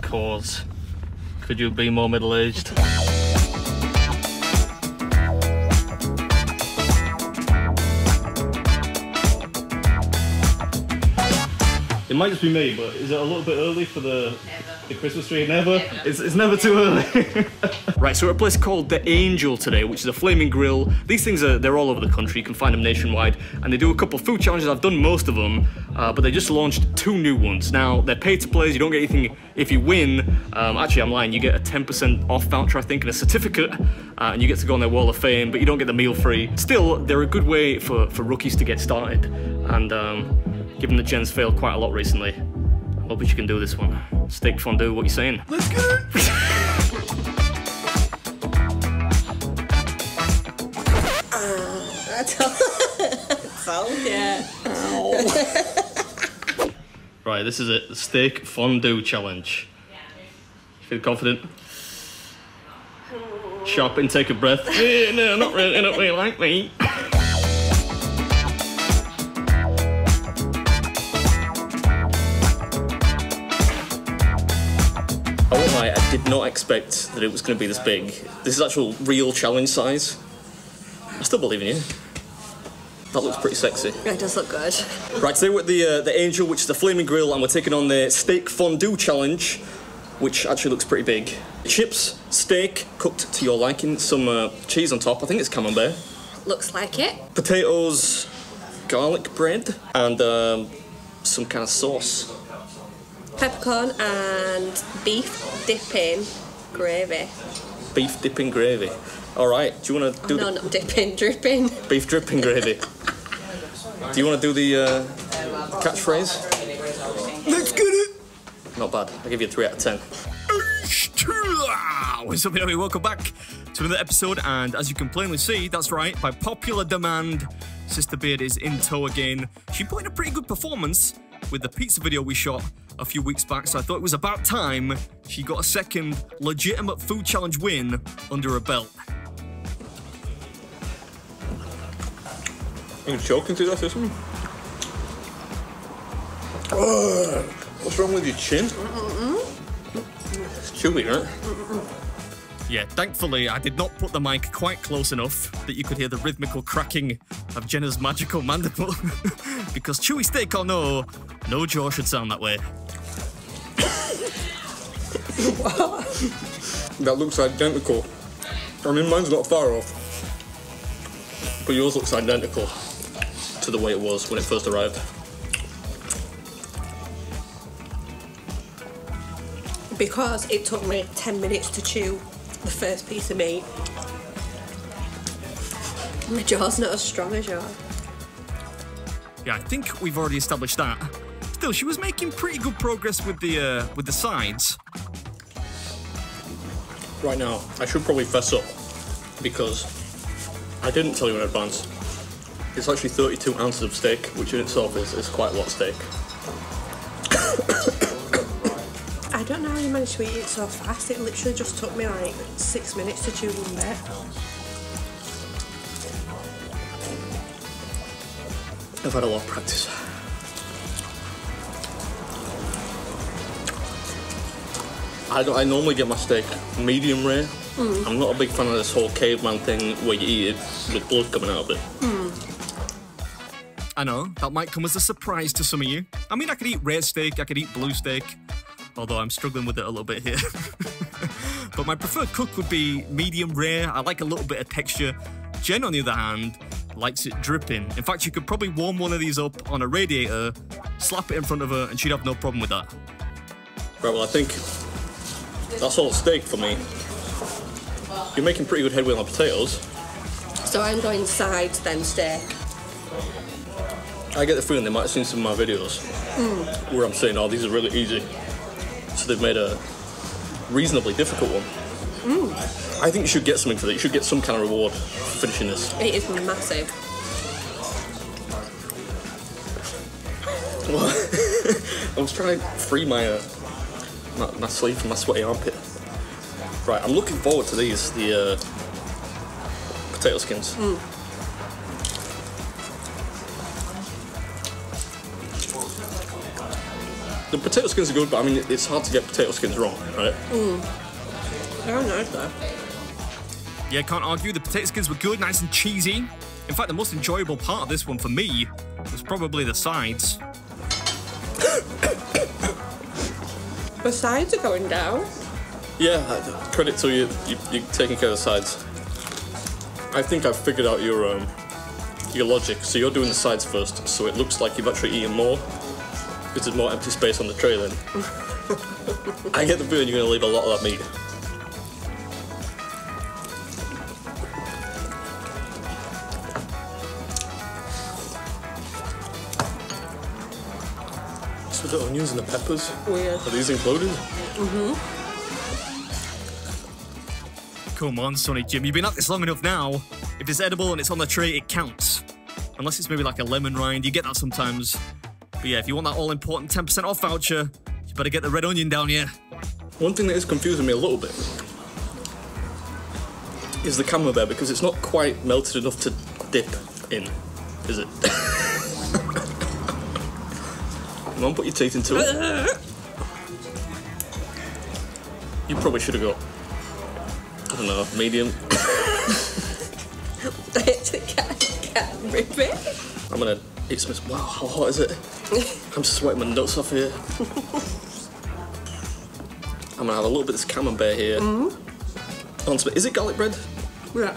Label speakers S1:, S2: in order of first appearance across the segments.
S1: cause. Could you be more middle-aged? It might just be me, but is it a little bit early for the Christmas tree? Never? It's never too early. Right, so we're at a place called The Angel today, which is a flaming grill. These things they're all over the country. You can find them nationwide. And they do a couple of food challenges. I've done most of them, but they just launched 2 new ones. Now, they're pay to plays. You don't get anything if you win. Actually, I'm lying. You get a 10% off voucher, I think, and a certificate. And you get to go on their wall of fame, but you don't get the meal free. Still, they're a good way for rookies to get started. And given that Jen's failed quite a lot recently, I hope you can do this one. Steak fondue, what are you saying? Let's go!
S2: Yeah.
S1: Right, this is it. The steak fondue challenge. You feel confident? Sharp intake of breath. No, not really like me. I won't lie, I did not expect that it was going to be this big. This is actual real challenge size. I still believe in you. That looks pretty sexy.
S2: It does look good.
S1: Right, today we're at the Angel, which is the flaming grill, and we're taking on the steak fondue challenge, which actually looks pretty big. Chips, steak, cooked to your liking, some cheese on top. I think it's camembert.
S2: Looks like it.
S1: Potatoes, garlic bread, and some kind of sauce.
S2: Peppercorn and beef dipping gravy.
S1: Beef dipping gravy. All right, do you want to do
S2: not dipping, dripping.
S1: Beef dripping gravy. Do you want to do the catchphrase? Let's get it! Not bad. I'll give you a 3 out of 10.
S3: What's up, everybody? Welcome back to another episode, and as you can plainly see, that's right, by popular demand, Sister Beard is in tow again. She put in a pretty good performance with the pizza video we shot a few weeks back, so I thought it was about time she got a second legitimate food challenge win under her belt.
S1: You choking through that system? What's wrong with your chin? It's chewy, right?
S3: Yeah, thankfully I did not put the mic quite close enough that you could hear the rhythmical cracking of Jenna's magical mandible. Because chewy steak or no jaw should sound that way.
S1: That looks identical. I mean, mine's not far off. But yours looks identical to the way it was when it first arrived.
S2: Because it took me 10 minutes to chew the first piece of meat. My jaw's not as strong as yours.
S3: Yeah, I think we've already established that. Still, she was making pretty good progress with the sides.
S1: Right now, I should probably fess up because I didn't tell you in advance. It's actually 32 ounces of steak, which in itself is quite a lot of steak.
S2: I don't know how you managed to eat it so fast. It literally just took me like 6 minutes to chew one bit.
S1: I've had a lot of practice. I normally get my steak medium rare. I'm not a big fan of this whole caveman thing where you eat it with blood coming out of it.
S3: I know, that might come as a surprise to some of you. I mean, I could eat rare steak, I could eat blue steak, although I'm struggling with it a little bit here. But my preferred cook would be medium rare. I like a little bit of texture. Jen, on the other hand, likes it dripping. In fact, you could probably warm one of these up on a radiator, slap it in front of her, and she'd have no problem with that.
S1: Right, well, I think that's all steak for me. You're making pretty good headway on the potatoes.
S2: So I'm going sides, then steak.
S1: I get the feeling they might have seen some of my videos where I'm saying, oh, these are really easy. So they've made a reasonably difficult one. I think you should get something for that. You should get some kind of reward for finishing this.
S2: It is massive.
S1: Well, I was trying to free my sleeve from my sweaty armpit. Right, I'm looking forward to these, the potato skins. The potato skins are good, but I mean, it's hard to get potato skins wrong, right?
S2: They're nice though.
S3: Yeah, can't argue. The potato skins were good, nice and cheesy. In fact, the most enjoyable part of this one for me was probably the sides.
S2: The sides are going down.
S1: Yeah, credit to you. You're taking care of the sides. I think I've figured out your logic. So you're doing the sides first, so it looks like you've actually eaten more, because there's more empty space on the tray then. I get the feeling you're going to leave a lot of that meat. So the onions and the peppers?
S2: Weird.
S1: Are these included?
S3: Come on, Sonny Jim, you've been at this long enough now. If it's edible and it's on the tray, it counts. Unless it's maybe like a lemon rind, you get that sometimes. But yeah, if you want that all-important 10% off voucher, you better get the red onion down here.
S1: One thing that is confusing me a little bit is the camembert, because it's not quite melted enough to dip in, is it? Come on, put your teeth into it. You probably should have got, I don't know, medium.
S2: I actually can't rip it.
S1: I'm gonna eat some. Wow, how hot is it? I'm sweating my nuts off here. I'm gonna have a little bit of this camembert here. On some, is it garlic bread?
S2: Yeah.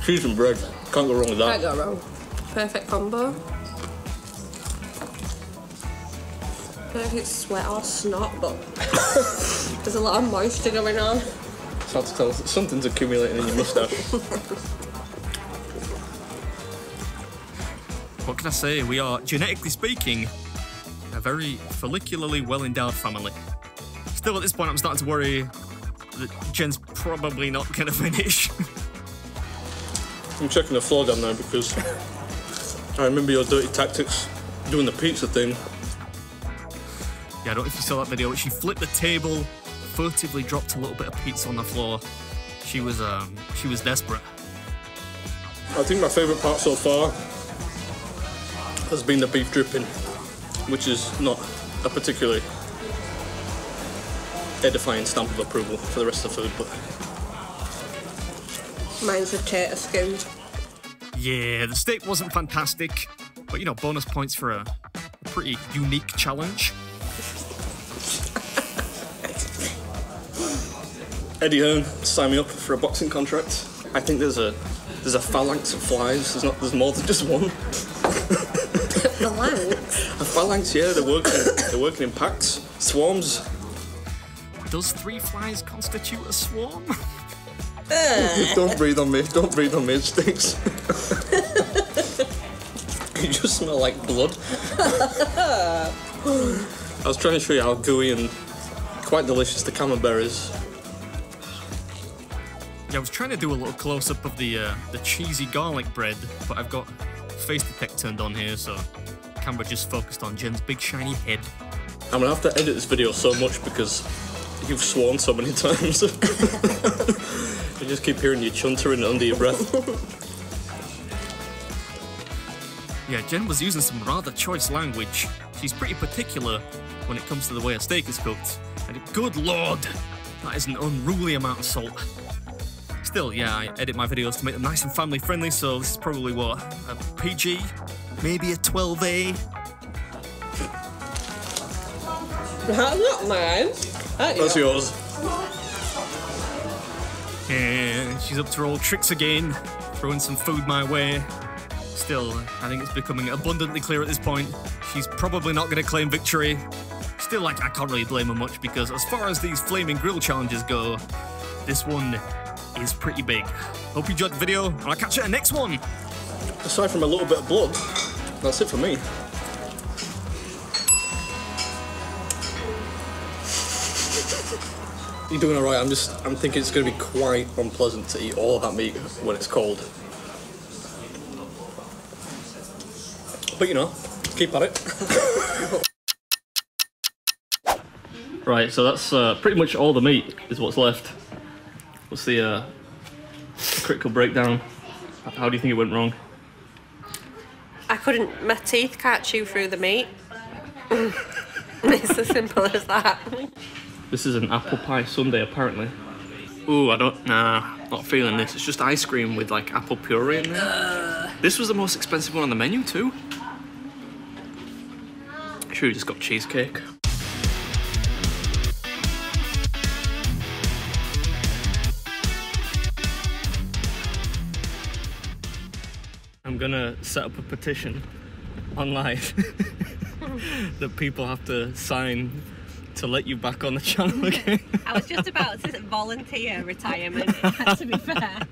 S1: Cheese and bread. Can't go wrong with that.
S2: Can't go wrong. Perfect combo. I don't know if it's sweat or snot, but there's a lot of moisture going on.
S1: It's hard to tell. Something's accumulating in your moustache.
S3: What can I say? We are, genetically speaking, a very follicularly well-endowed family. Still, at this point, I'm starting to worry that Jen's probably not going to finish.
S1: I'm checking the floor down there because I remember your dirty tactics doing the pizza thing.
S3: Yeah, I don't know if you saw that video, but she flipped the table, furtively dropped a little bit of pizza on the floor. She was desperate.
S1: I think my favourite part so far has been the beef dripping, which is not a particularly edifying stamp of approval for the rest of the food, but
S2: Mine's the potato skins.
S3: Yeah, the steak wasn't fantastic, but you know, bonus points for a pretty unique challenge.
S1: Eddie Hearn signed me up for a boxing contract. I think there's a phalanx of flies. There's more than just one.
S2: Phalanx?
S1: A phalanx, yeah. They're working in packs, swarms.
S3: Does 3 flies constitute a swarm?
S1: Don't breathe on me. Don't breathe on me. It stinks. You just smell like blood. I was trying to show you how gooey and quite delicious the camembert is.
S3: Yeah, I was trying to do a little close-up of the cheesy garlic bread, but I've got face detect turned on here, so camera just focused on Jen's big shiny head.
S1: I'm gonna have to edit this video so much because you've sworn so many times. You just keep hearing you chuntering under your breath.
S3: Yeah, Jen was using some rather choice language. She's pretty particular when it comes to the way a steak is cooked. And good lord, that is an unruly amount of salt. Still, yeah, I edit my videos to make them nice and family friendly, so this is probably what, a PG? Maybe a 12A?
S2: That's not mine.
S1: That's yours.
S3: And she's up to her old tricks again, throwing some food my way. Still, I think it's becoming abundantly clear at this point, she's probably not going to claim victory. Still, like, I can't really blame her much because as far as these flaming grill challenges go, this one is pretty big. Hope you enjoyed the video, and I'll catch you in the next one.
S1: Aside from a little bit of blood, that's it for me. You're doing alright. I'm thinking it's going to be quite unpleasant to eat all of that meat when it's cold. But you know, keep at it. Right, so that's pretty much all the meat is what's left. What's the critical breakdown? How do you think it went wrong?
S2: I couldn't, my teeth can't chew through the meat. It's as simple as that.
S1: This is an apple pie sundae, apparently. Ooh, not feeling this. It's just ice cream with like apple puree in there. This was the most expensive one on the menu too. Sure, we just got cheesecake. I'm gonna set up a petition online that people have to sign to let you back on the channel again.
S2: I was just about to volunteer retirement, to be fair.